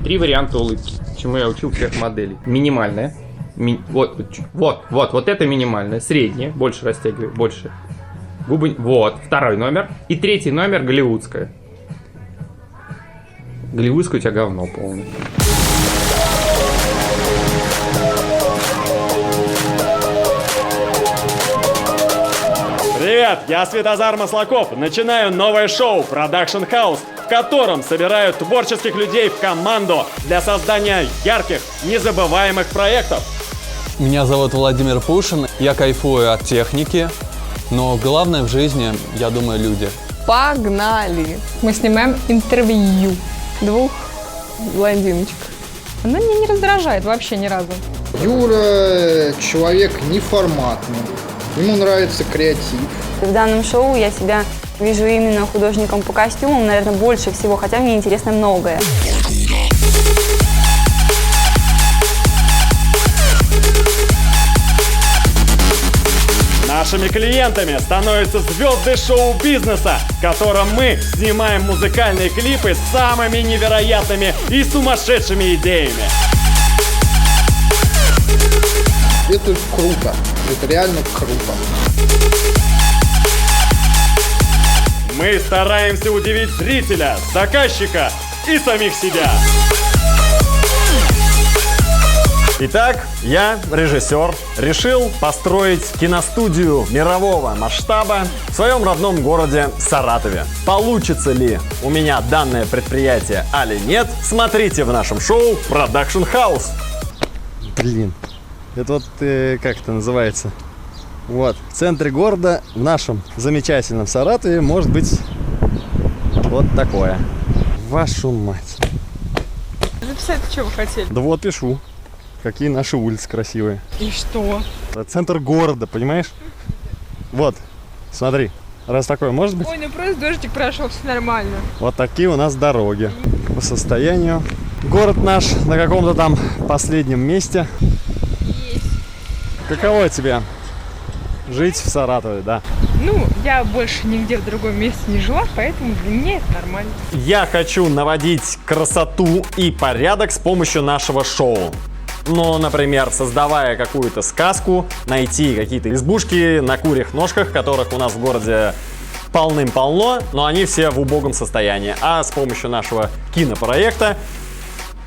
3 варианта улыбки, чему я учил всех моделей. Минимальная. Вот это минимальная. Средняя, больше растягивай, больше. Губы, вот, второй номер. И третий номер голливудская. Голливудская у тебя говно полное. Привет, я Светозар Маслаков. Начинаю новое шоу Production House, в котором собираю творческих людей в команду для создания ярких, незабываемых проектов. Меня зовут Владимир Пушин. Я кайфую от техники, но главное в жизни, я думаю, люди. Погнали! Мы снимаем интервью 2 блондиночек. Она меня не раздражает вообще ни разу. Юра человек неформатный. Ему нравится креатив. В данном шоу я себя вижу именно художником по костюмам, наверное, больше всего, хотя мне интересно многое. Нашими клиентами становятся звезды шоу-бизнеса, в котором мы снимаем музыкальные клипы с самыми невероятными и сумасшедшими идеями. Это круто. Это реально круто. Мы стараемся удивить зрителя, заказчика и самих себя. Итак, я, режиссер, решил построить киностудию мирового масштаба в своем родном городе Саратове. Получится ли у меня данное предприятие или нет, смотрите в нашем шоу Production House. Блин, это вот как это называется? Вот, в центре города, в нашем замечательном Саратове, может быть вот такое. Вашу мать. Записать что вы хотели? Да вот пишу. Какие наши улицы красивые. И что? Это центр города, понимаешь? Вот, смотри, раз такое может быть? Ой, ну просто дождик прошел, все нормально. Вот такие у нас дороги. По состоянию. Город наш на каком-то там последнем месте. Есть. Каково тебе жить в Саратове, да? Ну, я больше нигде в другом месте не жила, поэтому для меня это нормально. Я хочу наводить красоту и порядок с помощью нашего шоу. Ну, например, создавая какую-то сказку, найти какие-то избушки на курьих ножках, которых у нас в городе полным-полно, но они все в убогом состоянии. А с помощью нашего кинопроекта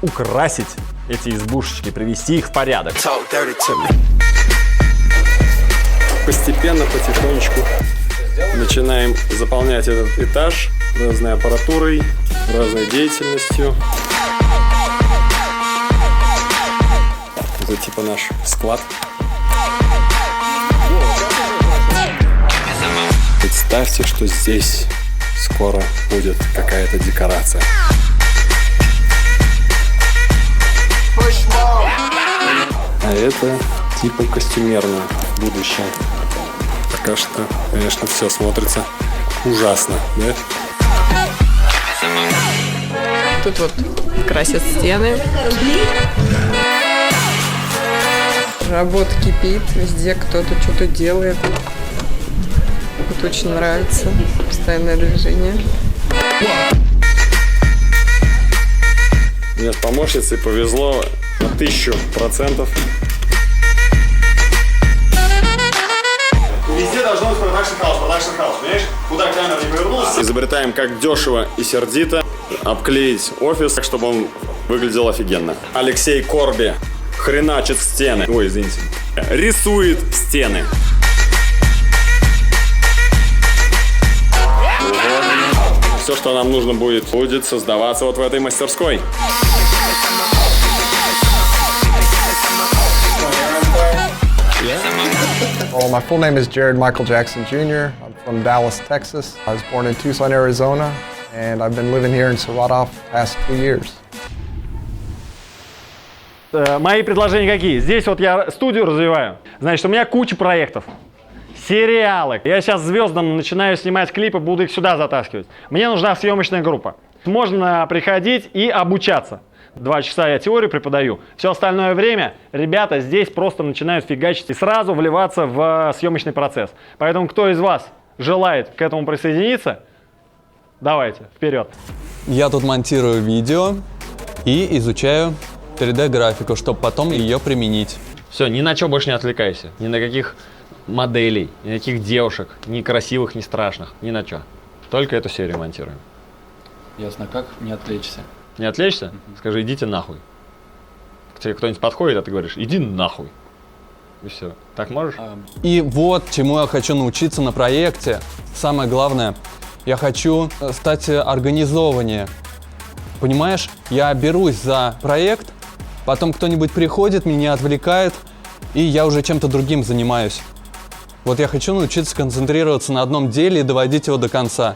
украсить эти избушечки, привести их в порядок. Постепенно, потихонечку начинаем заполнять этот этаж разной аппаратурой, разной деятельностью. Это типа наш склад. Представьте, что здесь скоро будет какая-то декорация. А это типа костюмерное будущее. Пока что, конечно, все смотрится ужасно, да? Тут вот красят стены. Работа кипит, везде кто-то что-то делает. Это очень нравится, постоянное движение. Мне с помощницей повезло на 1000%. Везде должно быть продакшн хаус, понимаешь? Куда камера не повернулась. Изобретаем, как дешево и сердито обклеить офис, так, чтобы он выглядел офигенно. Алексей Корби хреначит в стены. Ой, извините. Рисует стены. Все, что нам нужно будет создаваться вот в этой мастерской. Well, my full name is Jared Michael Jackson Jr. I'm from Dallas, Texas. I was born in Tucson, Arizona, and I've been living here in Saratov the past 2 years. Мои предложения какие? Здесь вот я студию развиваю. Значит, у меня куча проектов. Сериалы. Я сейчас звездам начинаю снимать клипы, буду их сюда затаскивать. Мне нужна съемочная группа. Можно приходить и обучаться. 2 часа я теорию преподаю. Все остальное время ребята здесь просто начинают фигачить и сразу вливаться в съемочный процесс. Поэтому кто из вас желает к этому присоединиться, давайте, вперед. Я тут монтирую видео, и изучаю 3D-графику, чтобы потом ее применить. Все, ни на что больше не отвлекайся. Ни на каких моделей, ни на каких девушек, ни красивых, ни страшных, ни на что. Только эту серию монтируем. Ясно, как не отвлечься? Не отвлечься? Скажи, идите нахуй. К тебе кто-нибудь подходит, а ты говоришь, иди нахуй. И все. Так можешь? И вот чему я хочу научиться на проекте. Самое главное, я хочу стать организованнее. Понимаешь, я берусь за проект, потом кто-нибудь приходит, меня отвлекает, и я уже чем-то другим занимаюсь. Вот я хочу научиться концентрироваться на одном деле и доводить его до конца.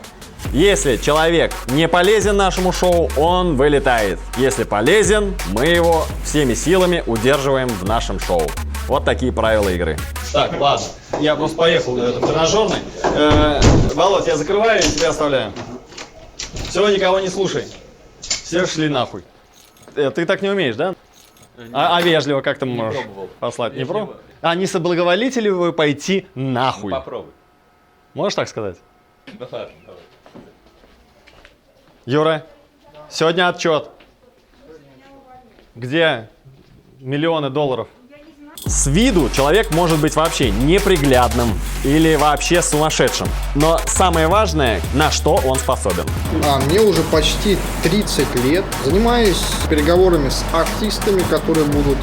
Если человек не полезен нашему шоу, он вылетает. Если полезен, мы его всеми силами удерживаем в нашем шоу. Вот такие правила игры. Так, ладно. Я просто поехал в тренажерный. Володь, я закрываю и тебя оставляю. Все, никого не слушай. Все шли нахуй. Ты так не умеешь, да? А вежливо как ты можешь послать? Не пробовал? А не соблаговолите ли вы пойти нахуй? Попробуй. Можешь так сказать? Да ладно, давай. Юра, сегодня отчет. Где миллионы долларов? С виду человек может быть вообще неприглядным или вообще сумасшедшим. Но самое важное, на что он способен. Мне уже почти 30 лет. Занимаюсь переговорами с артистами, которые будут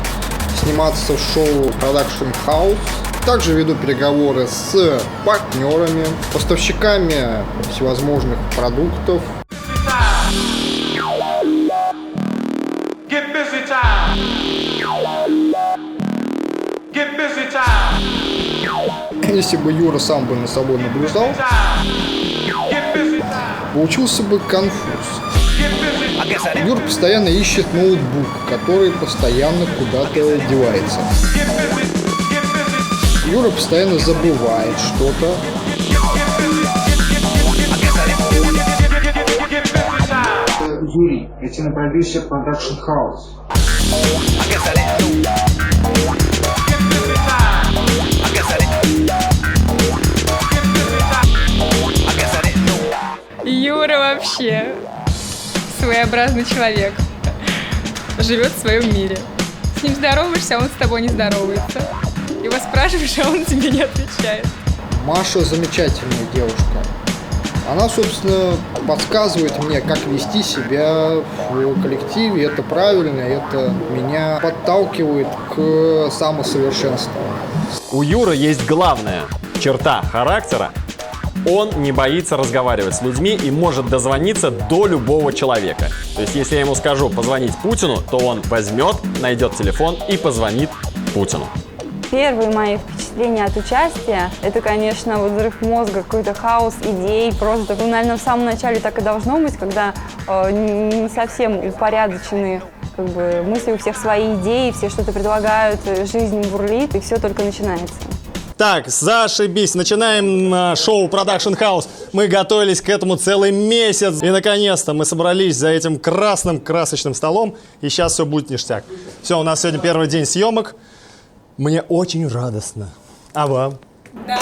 сниматься в шоу Production House. Также веду переговоры с партнерами, поставщиками всевозможных продуктов. Если бы Юра сам бы на собой наблюдал, получился бы конфуз. Юра постоянно ищет ноутбук, который постоянно куда-то девается. Юра постоянно забывает что-то. Юрий, это на продюсер Production House. Юра вообще своеобразный человек. Живет в своем мире. С ним здороваешься, а он с тобой не здоровается. Его спрашиваешь, а он тебе не отвечает. Маша замечательная девушка. Она, собственно, подсказывает мне, как вести себя в коллективе. Это правильно, это меня подталкивает к самосовершенствованию. У Юры есть главная черта характера. Он не боится разговаривать с людьми и может дозвониться до любого человека. То есть, если я ему скажу позвонить Путину, то он возьмет, найдет телефон и позвонит Путину. Первые мои впечатления от участия, это, конечно, вот взрыв мозга, какой-то хаос идей, просто, наверное, в самом начале так и должно быть, когда не совсем упорядочены мысли, у всех свои идеи, все что-то предлагают, жизнь бурлит, и все только начинается. Так, зашибись, начинаем шоу Production House. Мы готовились к этому целый месяц, и наконец-то мы собрались за этим красным красочным столом, и сейчас все будет ништяк. Все, у нас сегодня первый день съемок. Мне очень радостно. А вам? Да.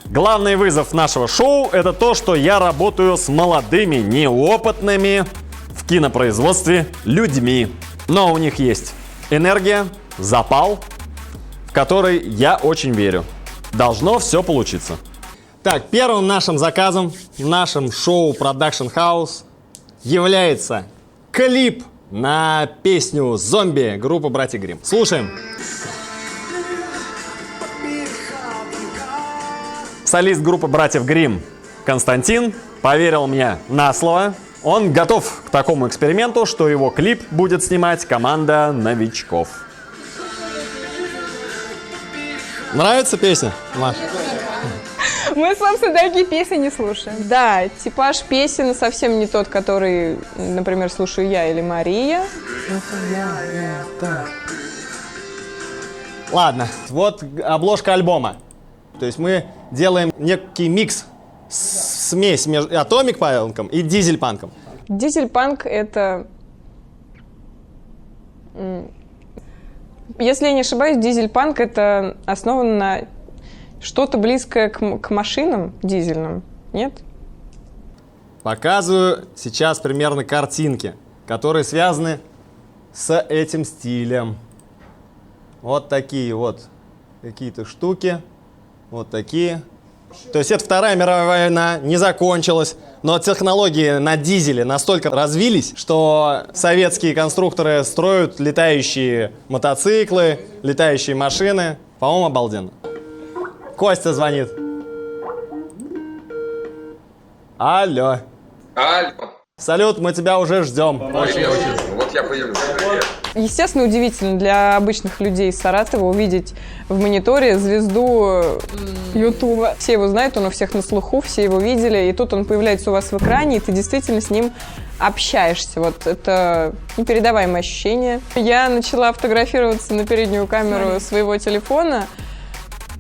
Главный вызов нашего шоу – это то, что я работаю с молодыми, неопытными в кинопроизводстве людьми. Но у них есть энергия, запал, в который я очень верю. Должно все получиться. Так, первым нашим заказом в нашем шоу Production House является клип на песню «Зомби» группы «Братья Гримм». Слушаем. Солист группы «Братьев Гримм» Константин поверил мне на слово. Он готов к такому эксперименту, что его клип будет снимать команда новичков. Нравится песня, Маша? Мы, собственно, такие песни не слушаем. Да, типаж песен совсем не тот, который, например, слушаю я или Мария. Ладно, вот обложка альбома. То есть мы делаем некий микс, смесь между атомик-панком и дизель-панком. Дизель-панк — это... Если я не ошибаюсь, дизель-панк — это основано на что-то близкое к машинам дизельным, нет? Показываю сейчас примерно картинки. которые связаны с этим стилем. Вот такие вот какие-то штуки. Вот такие. То есть это Вторая мировая война, не закончилась. Но технологии на дизеле настолько развились, что советские конструкторы строят летающие мотоциклы, летающие машины. По-моему, обалденно. Костя звонит. Алло. Алло. Салют, мы тебя уже ждем. Очень-очень. Вот я появлюсь. Естественно, удивительно для обычных людей из Саратова увидеть в мониторе звезду Ютуба. Все его знают, он у всех на слуху, все его видели, и тут он появляется у вас в экране, и ты действительно с ним общаешься. Вот это непередаваемое ощущение. Я начала фотографироваться на переднюю камеру своего телефона,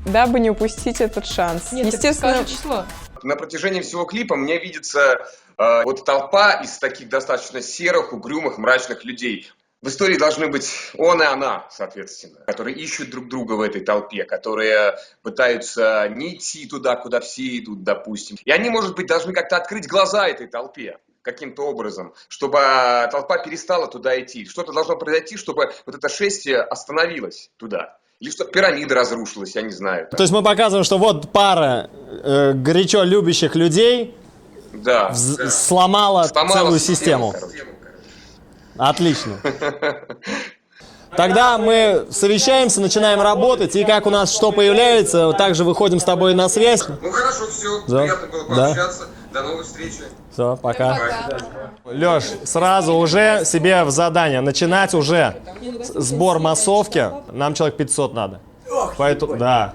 дабы не упустить этот шанс. Нет, естественно, число. На протяжении всего клипа мне видится вот толпа из таких достаточно серых, угрюмых, мрачных людей. В истории должны быть он и она, соответственно, которые ищут друг друга в этой толпе, которые пытаются не идти туда, куда все идут, допустим. И они, может быть, должны как-то открыть глаза этой толпе каким-то образом, чтобы толпа перестала туда идти. Что-то должно произойти, чтобы вот это шествие остановилось туда. Или чтобы пирамида разрушилась, я не знаю. То есть мы показываем, что вот пара горячо любящих людей сломала целую систему. Отлично. Тогда мы совещаемся, начинаем работать, и как у нас что появляется, также выходим с тобой на связь. Ну хорошо, все, Да. приятно было пообщаться. До новых встреч. Все, пока. Леш, сразу уже себе в задание начинать уже сбор массовки. Нам человек 500 надо. Поэтому, да.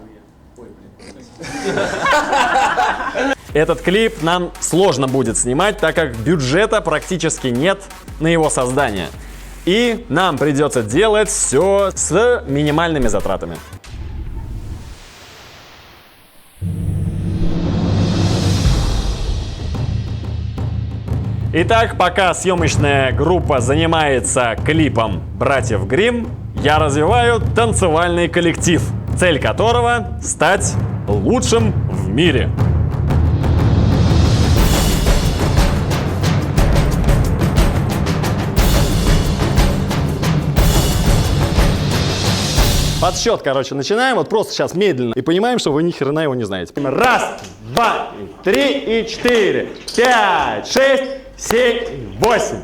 Этот клип нам сложно будет снимать, так как бюджета практически нет на его создание. И нам придется делать все с минимальными затратами. Итак, пока съемочная группа занимается клипом «Братьев Гримм», я развиваю танцевальный коллектив, цель которого – стать лучшим в мире. Подсчет, короче, начинаем. Вот просто сейчас медленно. И понимаем, что вы ни хрена его не знаете. Раз, два, три и четыре, пять, шесть, 7, 8.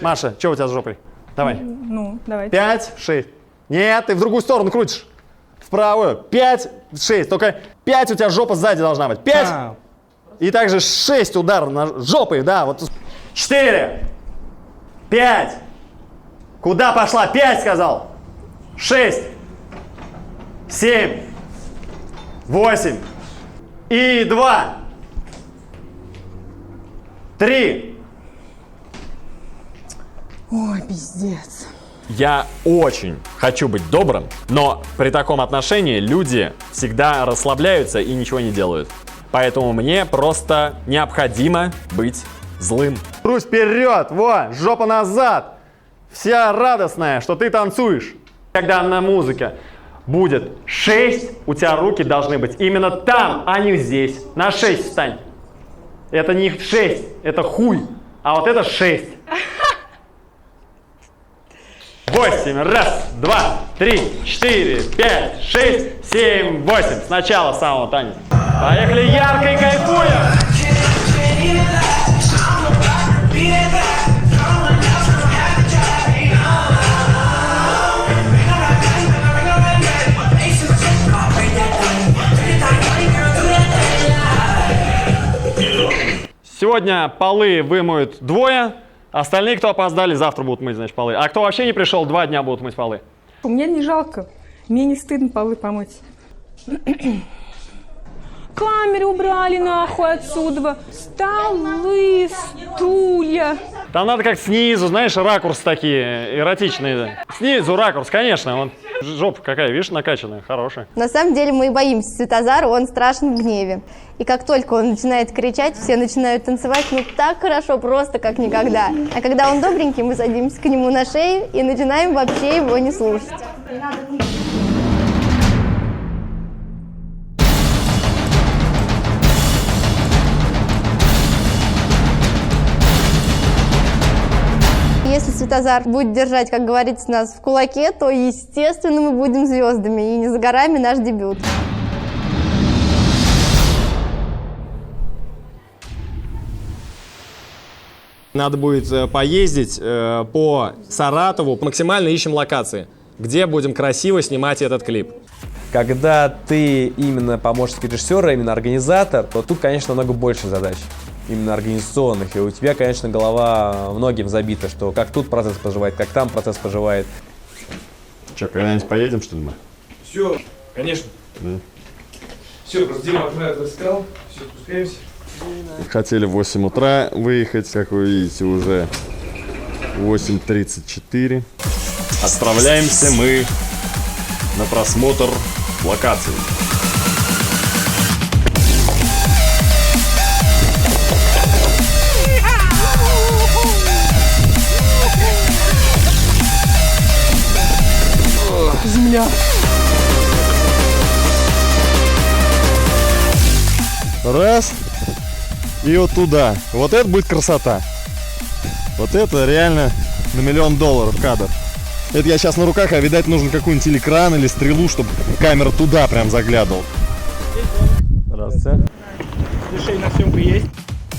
Маша, что у тебя с жопой? Давай. Ну, давай. 5, 6. Нет, ты в другую сторону крутишь. В правую. 5, 6. Только 5 у тебя жопа сзади должна быть. 5. И также 6 ударов на жопой. Да, вот. 4. 5. Куда пошла? 5 сказал. 6. 7. 8. И 2. 3. Ой, пиздец. Я очень хочу быть добрым, но при таком отношении люди всегда расслабляются и ничего не делают. Поэтому мне просто необходимо быть злым. Русь вперед, во, жопа назад. Вся радостная, что ты танцуешь. Когда на музыке будет 6, у тебя руки должны быть именно там, а не здесь. На 6 встань. Это не 6, это хуй, а вот это 6. 8. Раз, два, три, 4, 5, 6, 7, 8. Сначала самого танец. Поехали ярко и кайфуем. Сегодня полы вымоют двое. Остальные, кто опоздали, завтра будут мыть, значит, полы. А кто вообще не пришел, 2 дня будут мыть полы. Мне не жалко. Мне не стыдно полы помыть. Камеры убрали нахуй отсюда. Столы, стулья. Там надо как снизу, знаешь, ракурс такие эротичные. Снизу ракурс, конечно. Вон жопа какая, видишь, накачанная, хорошая. На самом деле мы и боимся Светозара, он страшен в гневе. И как только он начинает кричать, все начинают танцевать, ну так хорошо, просто как никогда. А когда он добренький, мы садимся к нему на шею и начинаем вообще его не слушать. Если Светозар будет держать, как говорится, нас в кулаке, то, естественно, мы будем звездами. И не за горами наш дебют. Надо будет поездить по Саратову. Максимально ищем локации, где будем красиво снимать этот клип. Когда ты именно помощник режиссера, именно организатор, то тут, конечно, намного больше задач, именно организационных. И у тебя, конечно, голова многим забита, что как тут процесс поживает, как там процесс поживает. Че, когда-нибудь поедем, что ли, мы? Все, конечно. Да. Все, просто Дима отправил, рассказал, все, спускаемся. Хотели в 8 утра выехать, как вы видите, уже 8:34. Отправляемся мы на просмотр локаций. Земля. Раз. И вот туда. Вот это будет красота. Вот это реально на $1 000 000 кадр. Это я сейчас на руках, а видать нужен какой-нибудь или кран, или стрелу, чтобы камера туда прям заглядывала. Здравствуйте. Решение на съемку есть.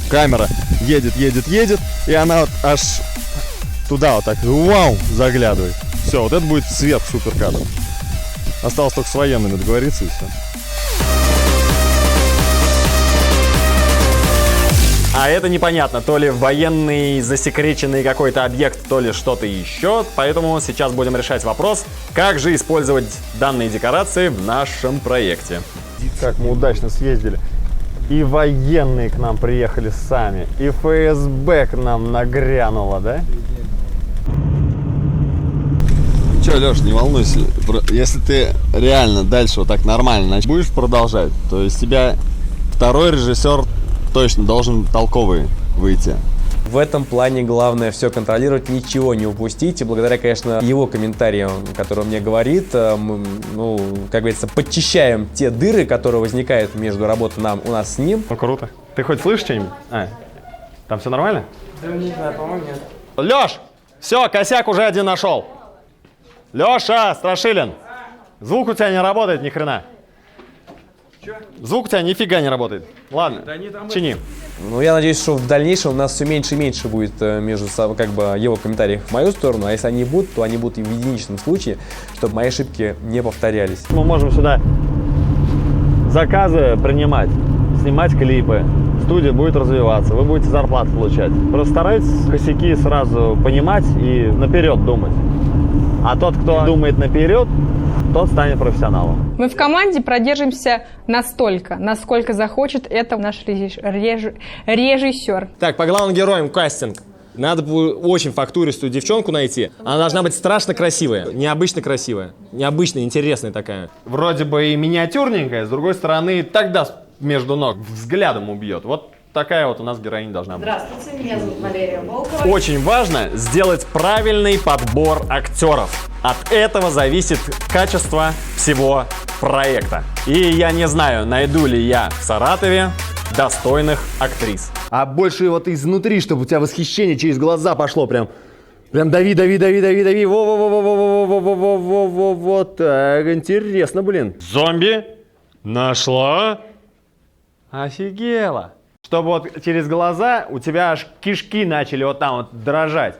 Камера едет, едет, едет, и она вот аж туда вот так, вау, заглядывает. Все, вот это будет сверх супер кадр. Осталось только с военными договориться и все. А это непонятно, то ли военный засекреченный какой-то объект, то ли что-то еще. Поэтому сейчас будем решать вопрос, как же использовать данные декорации в нашем проекте. Как мы удачно съездили. И военные к нам приехали сами, и ФСБ к нам нагрянуло, да? Че, Леш, не волнуйся. Если ты реально дальше вот так нормально будешь продолжать, то из тебя второй режиссер точно должен толковый выйти. В этом плане главное все контролировать, ничего не упустить. И благодаря, конечно, его комментариям, которые он мне говорит, мы, ну, как говорится, подчищаем те дыры, которые возникают между работой у нас с ним. Ну, круто. Ты хоть слышишь что-нибудь? Там все нормально? Да не знаю, по-моему, нет. Леш, все, косяк уже один нашел. Леша, Страшилин, звук у тебя не работает ни хрена. Звук у тебя нифига не работает. Ладно, да нет, чини. Ну, я надеюсь, что в дальнейшем у нас все меньше и меньше будет между собой, как бы, его комментариев в мою сторону, а если они будут, то они будут и в единичном случае, чтобы мои ошибки не повторялись. Мы можем сюда заказы принимать, снимать клипы, студия будет развиваться, вы будете зарплату получать. Просто старайтесь косяки сразу понимать и наперед думать. А тот, кто думает наперед, тот станет профессионалом. Мы в команде продержимся настолько, насколько захочет это наш режиссер. Так, по главным героям кастинг. Надо очень фактуристую девчонку найти. Она должна быть страшно красивая, необычно красивая, необычно интересная такая. Вроде бы и миниатюрненькая, с другой стороны, тогда между ног взглядом убьет. Вот такая вот у нас героиня должна быть. Здравствуйте, меня зовут Валерия Волкова. Очень важно сделать правильный подбор актеров. От этого зависит качество всего проекта. И я не знаю, найду ли я в Саратове достойных актрис. А больше вот изнутри, чтобы у тебя восхищение через глаза пошло прям. Прям дави, дави, дави, дави, дави. Во-во-во-во-во-во-во-во-во-во. Вот так, интересно, блин. Зомби? Нашла? Офигела. Чтобы вот через глаза у тебя аж кишки начали вот там вот дрожать.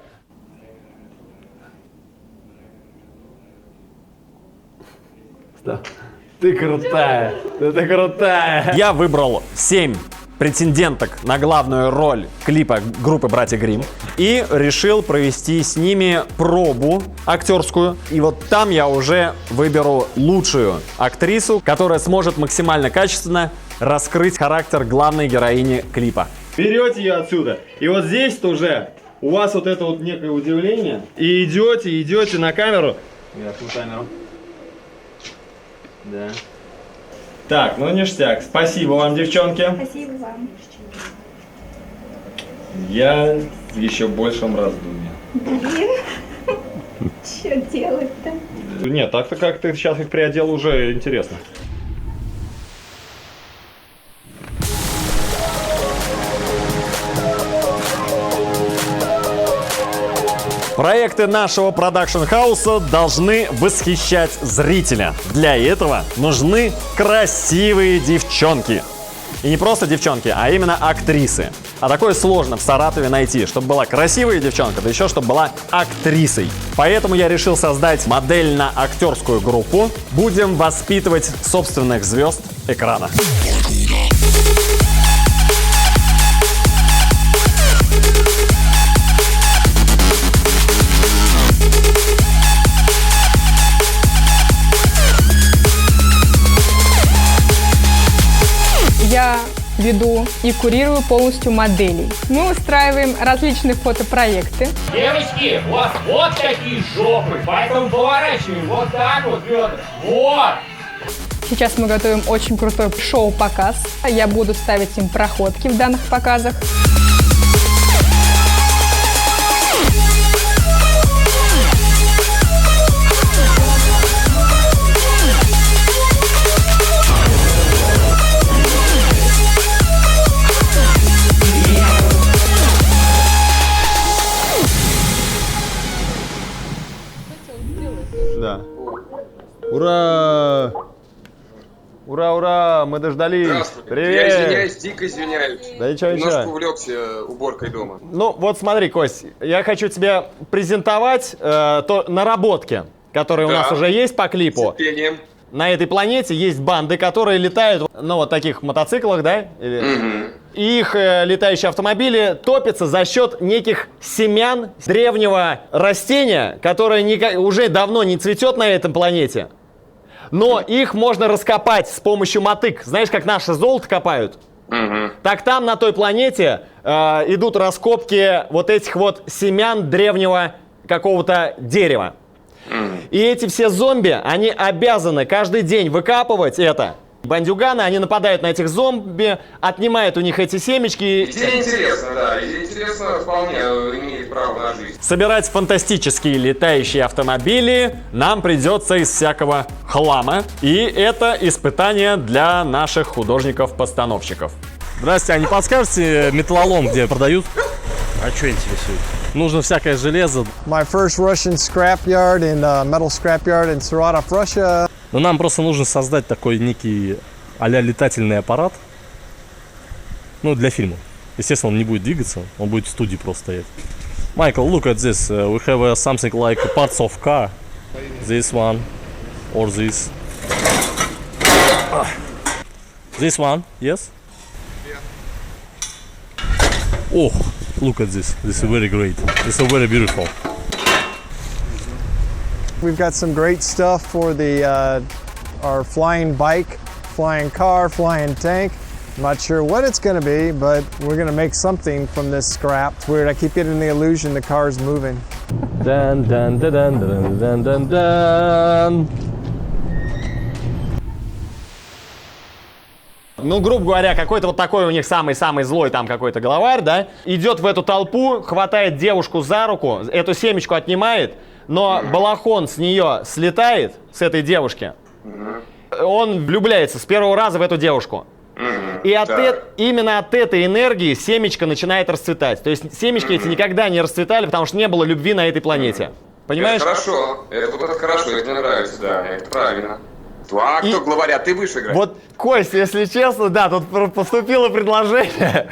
Ты крутая, ты крутая. Я выбрал 7 претенденток на главную роль клипа группы «Братья Гримм» и решил провести с ними пробу актерскую. И вот там я уже выберу лучшую актрису, которая сможет максимально качественно раскрыть характер главной героини клипа. Берете ее отсюда, и вот здесь-то уже у вас вот это вот некое удивление, и идете на камеру. Я на камеру. Да. Так, ну ништяк. Спасибо вам, девчонки. Спасибо вам. Я в еще большем раздумье. Блин, что делать-то? Нет, так-то как ты сейчас их приодел, уже интересно. Проекты нашего продакшн-хауса должны восхищать зрителя. Для этого нужны красивые девчонки. И не просто девчонки, а именно актрисы. А такое сложно в Саратове найти, чтобы была красивая девчонка, да еще чтобы была актрисой. Поэтому я решил создать модельно-актерскую группу. Будем воспитывать собственных звезд экрана. Я веду и курирую полностью моделей. Мы устраиваем различные фотопроекты. Девочки, у вас вот такие жопы, поэтому поворачиваем вот так вот, бедра. Вот! Сейчас мы готовим очень крутой шоу-показ. Я буду ставить им проходки в данных показах. Да. Ура! Ура, ура! Мы дождались! Здравствуйте. Привет! Я извиняюсь, дико извиняюсь. Да ничего, Немножко ничего. увлекся уборкой дома. Ну, вот смотри, Кость, я хочу тебе презентовать наработки, которые у нас уже есть по клипу. Терпением. На этой планете есть банды, которые летают на вот таких мотоциклах, да? Их летающие автомобили топятся за счет неких семян древнего растения, которое уже давно не цветет на этом планете. Но их можно раскопать с помощью мотык. Знаешь, как наше золото копают? Так там, на той планете, идут раскопки вот этих вот семян древнего какого-то дерева. И эти все зомби, они обязаны каждый день выкапывать это. Бандюганы, они нападают на этих зомби, отнимают у них эти семечки. Идея интересна, да. Идея интересна, вполне имеет право на жизнь. Собирать фантастические летающие автомобили нам придется из всякого хлама. И это испытание для наших художников-постановщиков. Здравствуйте, а не подскажете металлолом, где продают? А что интересует? Нужно всякое железо. My first Russian scrapyard and metal scrapyard in Saratov, Russia. Но нам просто нужно создать такой некий а-ля летательный аппарат. Ну, для фильма. Естественно, он не будет двигаться, он будет в студии просто стоять. Michael, look at this. We have something like parts of car. This one or this. This one, yes? Oh, look at this. This is very great. This is very beautiful. We've got some great stuff for the our flying bike, flying car, flying tank. I'm not sure what it's going to be, but we're going to make something from this scrap. It's weird. I keep getting the illusion the car's moving. Dun, dun, dun, dun, dun, dun, dun, dun. Ну, грубо говоря, какой-то вот такой у них самый-самый злой там какой-то главарь, да, идет в эту толпу, хватает девушку за руку, эту семечку отнимает, но балахон с нее слетает, с этой девушки. Он влюбляется с первого раза в эту девушку. И именно от этой энергии семечко начинает расцветать. То есть семечки эти никогда не расцветали, потому что не было любви на этой планете. Понимаешь? Это хорошо. Это хорошо, это мне нравится, да, это правильно. А кто главарь, а ты будешь играть? Вот, Кость, если честно, да, тут поступило предложение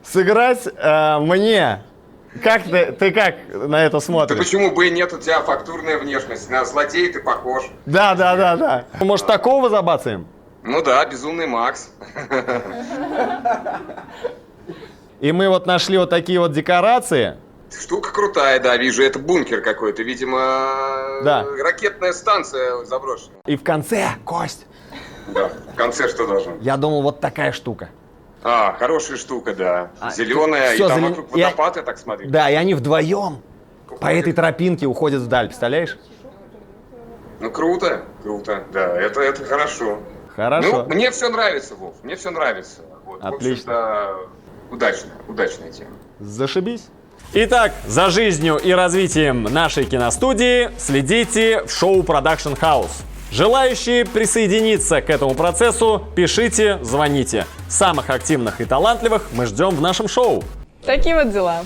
сыграть мне. Как ты как на это смотришь? Да почему бы и нет, у тебя фактурная внешность, на злодея ты похож. Да. Может, такого забацаем? Ну да, безумный Макс. И мы вот нашли вот такие вот декорации. Штука крутая, да, вижу, это бункер какой-то, видимо, да. Ракетная станция заброшена. И в конце, Кость. Да, в конце что должно? Я думал, вот такая штука. А, хорошая штука, да. Зеленая, и там вокруг водопад, я так смотрю. Да, и они вдвоем по этой тропинке уходят вдаль, представляешь? Ну, круто, да, это хорошо. Хорошо. Ну, мне все нравится, Вов, мне все нравится. Вот, отлично. Удачная тема. Зашибись. Итак, за жизнью и развитием нашей киностудии следите в шоу Production House. Желающие присоединиться к этому процессу, пишите, звоните. Самых активных и талантливых мы ждем в нашем шоу. Такие вот дела.